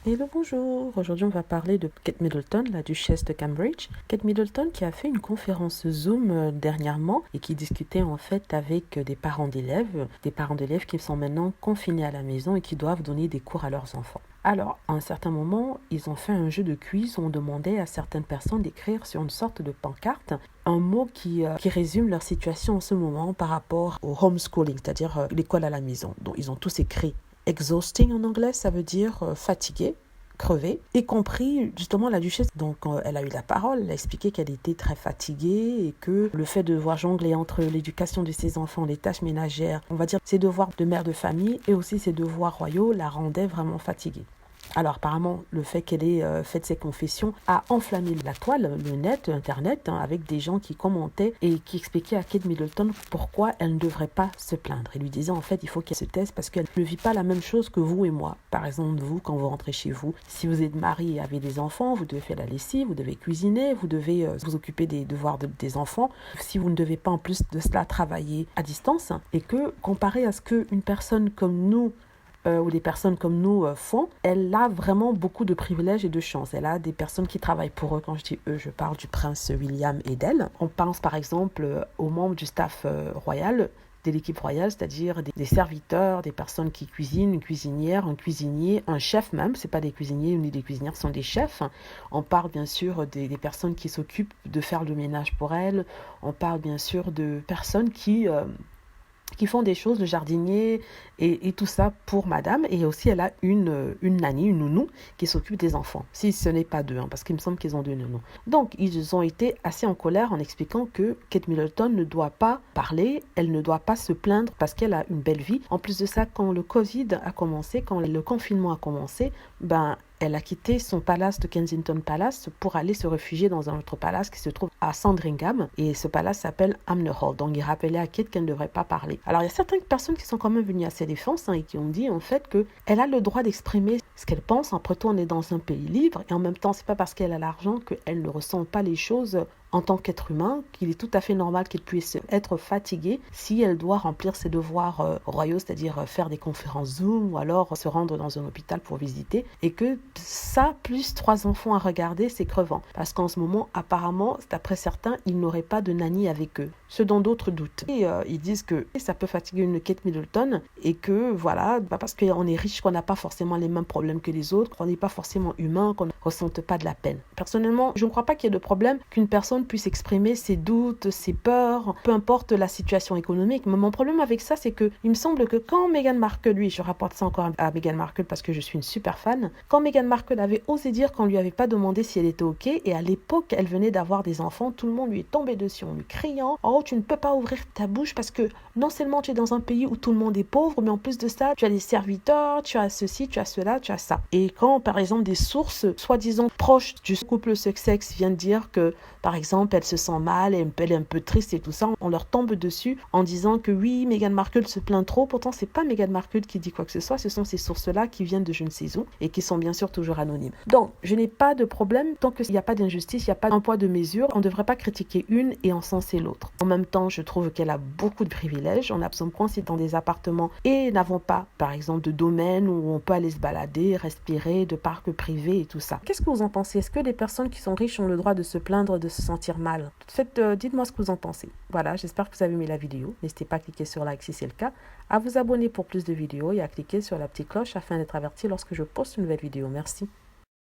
Hello, bonjour. Aujourd'hui, on va parler de Kate Middleton, la duchesse de Cambridge. Kate Middleton qui a fait une conférence Zoom dernièrement et qui discutait en fait avec des parents d'élèves qui sont maintenant confinés à la maison et qui doivent donner des cours à leurs enfants. Alors, à un certain moment, ils ont fait un jeu de quiz où on demandait à certaines personnes d'écrire sur une sorte de pancarte un mot qui résume leur situation en ce moment par rapport au homeschooling, c'est-à-dire l'école à la maison. Donc, ils ont tous écrit exhausting en anglais, ça veut dire fatigué, crevé, y compris justement la duchesse. Donc elle a eu la parole, elle a expliqué qu'elle était très fatiguée et que le fait de devoir jongler entre l'éducation de ses enfants, les tâches ménagères, on va dire ses devoirs de mère de famille et aussi ses devoirs royaux la rendaient vraiment fatiguée. Alors apparemment, le fait qu'elle ait fait ces confessions a enflammé la toile, le net, Internet, avec des gens qui commentaient et qui expliquaient à Kate Middleton pourquoi elle ne devrait pas se plaindre. Ils lui disaient en fait, il faut qu'elle se taise parce qu'elle ne vit pas la même chose que vous et moi. Par exemple, vous, quand vous rentrez chez vous, si vous êtes marié et avez des enfants, vous devez faire la lessive, vous devez cuisiner, vous devez vous occuper des devoirs des enfants. Si vous ne devez pas en plus de cela travailler à distance, et que comparé à ce qu'une personne comme nous ou des personnes comme nous font, elle a vraiment beaucoup de privilèges et de chance. Elle a des personnes qui travaillent pour eux. Quand je dis eux, je parle du prince William et d'elle. On pense par exemple aux membres du staff royal, de l'équipe royale, c'est-à-dire des serviteurs, des personnes qui cuisinent, une cuisinière, un cuisinier, un chef même, c'est pas des cuisiniers ni des cuisinières, ce sont des chefs. On parle bien sûr des personnes qui s'occupent de faire le ménage pour elles. On parle bien sûr de personnes qui font des choses, de jardinier et tout ça pour madame. Et aussi, elle a une nanny, une nounou, qui s'occupe des enfants. Si ce n'est pas deux, parce qu'il me semble qu'ils ont deux nounous. Donc, ils ont été assez en colère en expliquant que Kate Middleton ne doit pas parler, elle ne doit pas se plaindre parce qu'elle a une belle vie. En plus de ça, quand le Covid a commencé, quand le confinement a commencé, elle a quitté son palace de Kensington Palace pour aller se réfugier dans un autre palace qui se trouve à Sandringham. Et ce palace s'appelle Hamner Hall. Donc, il rappelait à Kate qu'elle ne devrait pas parler. Alors, il y a certaines personnes qui sont quand même venues à ses défenses et qui ont dit en fait qu'elle a le droit d'exprimer ce qu'elle pense. Après tout, on est dans un pays libre et en même temps, c'est pas parce qu'elle a l'argent qu'elle ne ressent pas les choses en tant qu'être humain, qu'il est tout à fait normal qu'elle puisse être fatiguée si elle doit remplir ses devoirs royaux, c'est-à-dire faire des conférences Zoom ou alors se rendre dans un hôpital pour visiter, et que ça, plus 3 enfants à regarder, c'est crevant. Parce qu'en ce moment, apparemment, d'après certains, ils n'auraient pas de nanny avec eux, ce dont d'autres doutent. Et ils disent que ça peut fatiguer une Kate Middleton et que voilà, parce qu'on est riche, qu'on n'a pas forcément les mêmes problèmes que les autres, qu'on n'est pas forcément humain, qu'on ne ressente pas de la peine. Personnellement, je ne crois pas qu'il y ait de problème qu'une personne puisse exprimer ses doutes, ses peurs, peu importe la situation économique. Mais mon problème avec ça, c'est que il me semble que quand Meghan Markle, lui, je rapporte ça encore à Meghan Markle parce que je suis une super fan, quand Meghan Markle avait osé dire qu'on lui avait pas demandé si elle était ok, et à l'époque, elle venait d'avoir des enfants, tout le monde lui est tombé dessus en lui criant « Oh, tu ne peux pas ouvrir ta bouche parce que non seulement tu es dans un pays où tout le monde est pauvre, mais en plus de ça, tu as des serviteurs, tu as ceci, tu as cela, tu as ça. » Et quand, par exemple, des sources soi-disant proches du couple Sussex viennent dire que, par exemple, elle se sent mal, elle est un peu triste et tout ça, on leur tombe dessus en disant que oui, Meghan Markle se plaint trop. Pourtant, c'est pas Meghan Markle qui dit quoi que ce soit, ce sont ces sources-là qui viennent de je ne sais où et qui sont bien sûr toujours anonymes. Donc, je n'ai pas de problème tant qu'il n'y a pas d'injustice, il n'y a pas d'un poids de mesure. On ne devrait pas critiquer une et encenser l'autre. En même temps, je trouve qu'elle a beaucoup de privilèges. On a besoin de c'est dans des appartements et n'avons pas, par exemple, de domaines où on peut aller se balader, respirer, de parcs privés et tout ça. Qu'est-ce que vous en pensez? Est-ce que les personnes qui sont riches ont le droit de se plaindre, de se sentir mal? Dites-moi ce que vous en pensez. Voilà, j'espère que vous avez aimé la vidéo. N'hésitez pas à cliquer sur like si c'est le cas, à vous abonner pour plus de vidéos et à cliquer sur la petite cloche afin d'être averti lorsque je poste une nouvelle vidéo. Merci.